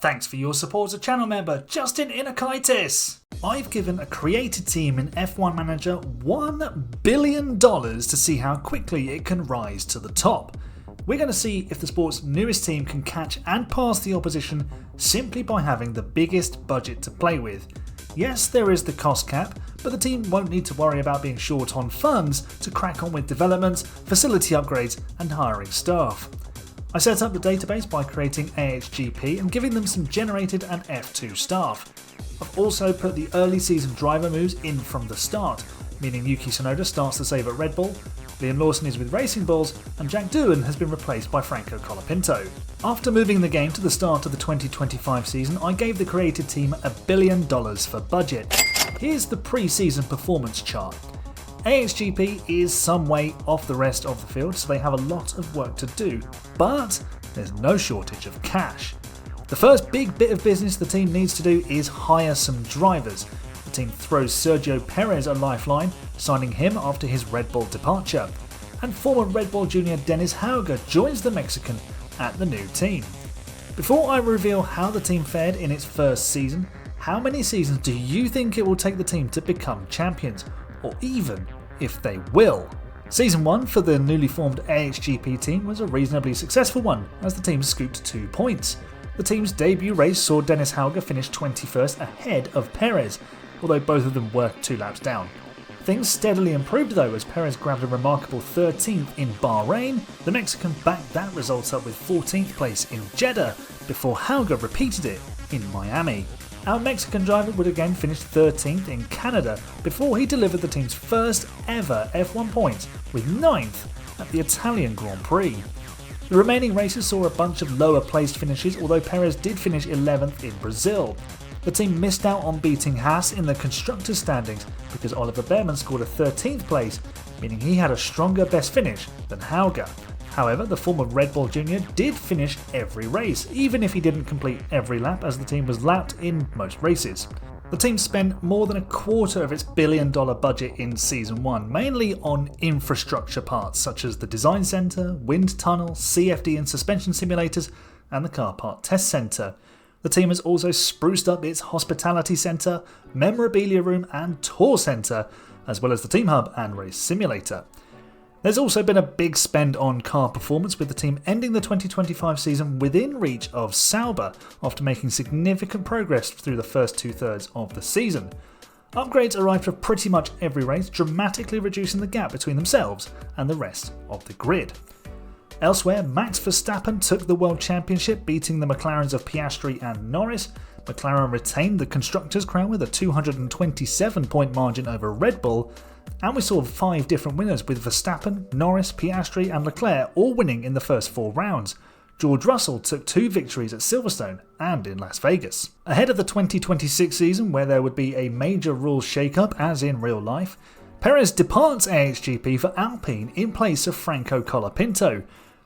Thanks for your support as a channel member, Justin Inakaitis. I've given a created team in F1 Manager $1 billion to see how quickly it can rise to the top. We're going to see if the sport's newest team can catch and pass the opposition simply by having the biggest budget to play with. Yes, there is the cost cap, but the team won't need to worry about being short on funds to crack on with developments, facility upgrades and hiring staff. I set up the database by creating AHGP and giving them some generated and F2 staff. I've also put the early season driver moves in from the start, meaning Yuki Tsunoda starts to save at Red Bull, Liam Lawson is with Racing Bulls, and Jack Doohan has been replaced by Franco Colapinto. After moving the game to the start of the 2025 season, I gave the created team $1 billion for budget. Here's the pre-season performance chart. AHGP is some way off the rest of the field, so they have a lot of work to do, but there's no shortage of cash. The first big bit of business the team needs to do is hire some drivers. The team throws Sergio Perez a lifeline, signing him after his Red Bull departure. And former Red Bull junior Dennis Hauger joins the Mexican at the new team. Before I reveal how the team fared in its first season, how many seasons do you think it will take the team to become champions? Or even if they will? Season 1 for the newly formed AHGP team was a reasonably successful one, as the team scooped 2 points. The team's debut race saw Dennis Hauger finish 21st ahead of Perez, although both of them were 2 laps down. Things steadily improved though, as Perez grabbed a remarkable 13th in Bahrain. The Mexican backed that result up with 14th place in Jeddah, before Hauger repeated it in Miami. Our Mexican driver would again finish 13th in Canada before he delivered the team's first ever F1 points with 9th at the Italian Grand Prix. The remaining races saw a bunch of lower placed finishes, although Perez did finish 11th in Brazil. The team missed out on beating Haas in the constructors' standings because Oliver Behrman scored a 13th place, meaning he had a stronger best finish than Hauger. However, the former Red Bull junior did finish every race, even if he didn't complete every lap, as the team was lapped in most races. The team spent more than a quarter of its $1 billion budget in Season 1, mainly on infrastructure parts such as the design centre, wind tunnel, CFD and suspension simulators, and the car part test centre. The team has also spruced up its hospitality centre, memorabilia room and tour centre, as well as the team hub and race simulator. There's also been a big spend on car performance, with the team ending the 2025 season within reach of Sauber after making significant progress through the first 2/3 of the season. Upgrades arrived for pretty much every race, dramatically reducing the gap between themselves and the rest of the grid. Elsewhere, Max Verstappen took the World Championship, beating the McLarens of Piastri and Norris. McLaren retained the Constructors' crown with a 227-point margin over Red Bull, and we saw 5 different winners, with Verstappen, Norris, Piastri and Leclerc all winning in the first 4 rounds. George Russell took 2 victories at Silverstone and in Las Vegas. Ahead of the 2026 season, where there would be a major rules shake-up as in real life, Perez departs AHGP for Alpine in place of Franco Colapinto.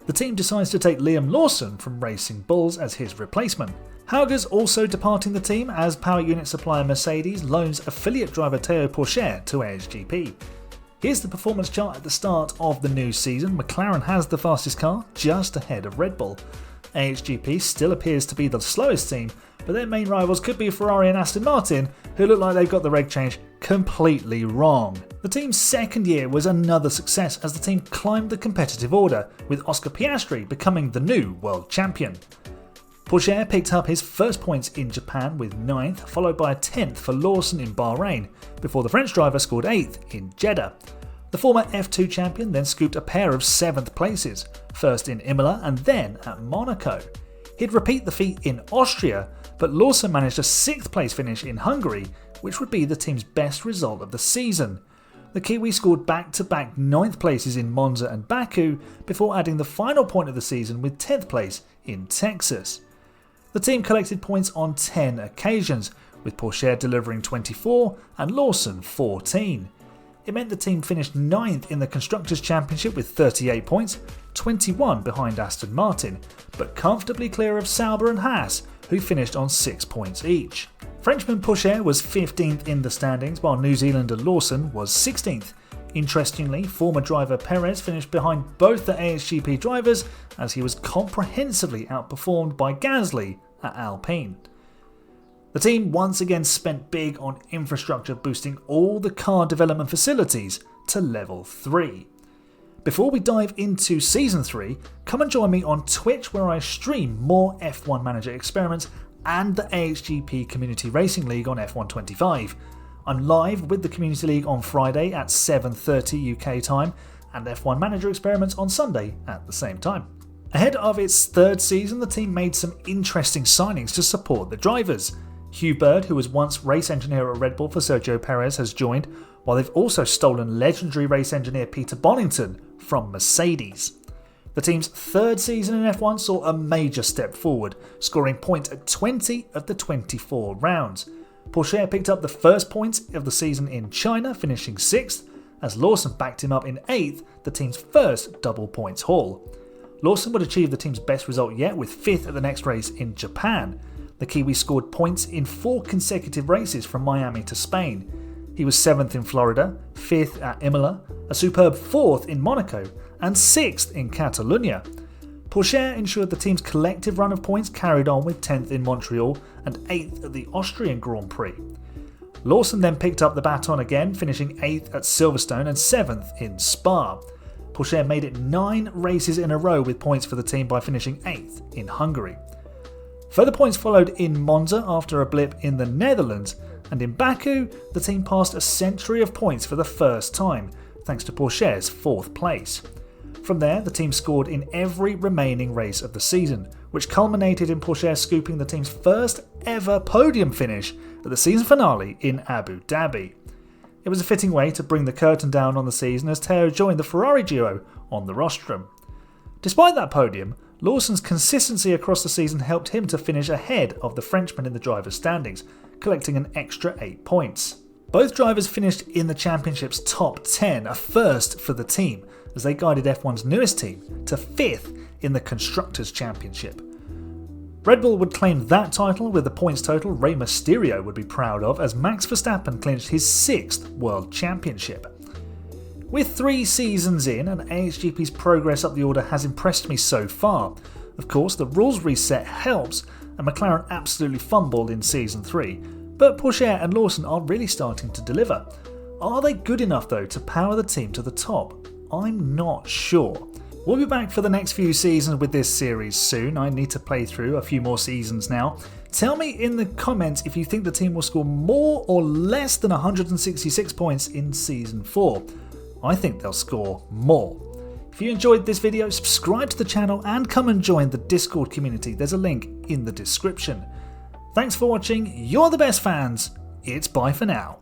The team decides to take Liam Lawson from Racing Bulls as his replacement. Hauger's also departing the team, as power unit supplier Mercedes loans affiliate driver Théo Pourchaire to AHGP. Here's the performance chart at the start of the new season. McLaren has the fastest car, just ahead of Red Bull. AHGP still appears to be the slowest team, but their main rivals could be Ferrari and Aston Martin, who look like they've got the reg change completely wrong. The team's second year was another success, as the team climbed the competitive order, with Oscar Piastri becoming the new world champion. Pourchaire picked up his first points in Japan with 9th, followed by a 10th for Lawson in Bahrain, before the French driver scored 8th in Jeddah. The former F2 champion then scooped a pair of 7th places, first in Imola and then at Monaco. He'd repeat the feat in Austria, but Lawson managed a 6th place finish in Hungary, which would be the team's best result of the season. The Kiwi scored back-to-back 9th places in Monza and Baku, before adding the final point of the season with 10th place in Texas. The team collected points on 10 occasions, with Pourchaire delivering 24 and Lawson 14. It meant the team finished 9th in the Constructors' Championship with 38 points, 21 behind Aston Martin, but comfortably clear of Sauber and Haas, who finished on 6 points each. Frenchman Pourchaire was 15th in the standings, while New Zealander Lawson was 16th. Interestingly, former driver Perez finished behind both the AHGP drivers, as he was comprehensively outperformed by Gasly at Alpine. The team once again spent big on infrastructure, boosting all the car development facilities to level 3. Before we dive into Season 3, come and join me on Twitch where I stream more F1 Manager experiments and the AHGP Community Racing League on F125. I'm live with the Community League on Friday at 7:30 UK time and F1 Manager experiments on Sunday at the same time. Ahead of its third season, the team made some interesting signings to support the drivers. Hugh Bird, who was once race engineer at Red Bull for Sergio Perez, has joined, while they've also stolen legendary race engineer Peter Bonington from Mercedes. The team's third season in F1 saw a major step forward, scoring points at 20 of the 24 rounds. Porsche picked up the first points of the season in China, finishing 6th, as Lawson backed him up in 8th, the team's first double points haul. Lawson would achieve the team's best result yet with 5th at the next race in Japan. The Kiwi scored points in 4 consecutive races from Miami to Spain. He was 7th in Florida, 5th at Imola, a superb 4th in Monaco, and 6th in Catalonia. Porsche ensured the team's collective run of points carried on with 10th in Montreal and 8th at the Austrian Grand Prix. Lawson then picked up the baton again, finishing 8th at Silverstone and 7th in Spa. Porsche made it 9 races in a row with points for the team by finishing 8th in Hungary. Further points followed in Monza after a blip in the Netherlands, and in Baku, the team passed a century of points for the first time, thanks to Porsche's 4th place. From there, the team scored in every remaining race of the season, which culminated in Porsche scooping the team's first ever podium finish at the season finale in Abu Dhabi. It was a fitting way to bring the curtain down on the season as Teo joined the Ferrari duo on the rostrum. Despite that podium, Lawson's consistency across the season helped him to finish ahead of the Frenchman in the drivers' standings, collecting an extra 8 points. Both drivers finished in the championship's top 10, a first for the team, as they guided F1's newest team to 5th in the Constructors' Championship. Red Bull would claim that title with the points total Rey Mysterio would be proud of, as Max Verstappen clinched his 6th World Championship. With 3 seasons in, and AHGP's progress up the order has impressed me so far. Of course, the rules reset helps, and McLaren absolutely fumbled in Season 3, but Porsche and Lawson are really starting to deliver. Are they good enough though to power the team to the top? I'm not sure. We'll be back for the next few seasons with this series soon. I need to play through a few more seasons now. Tell me in the comments if you think the team will score more or less than 166 points in Season 4. I think they'll score more. If you enjoyed this video, subscribe to the channel and come and join the Discord community. There's a link in the description. Thanks for watching. You're the best fans. It's bye for now.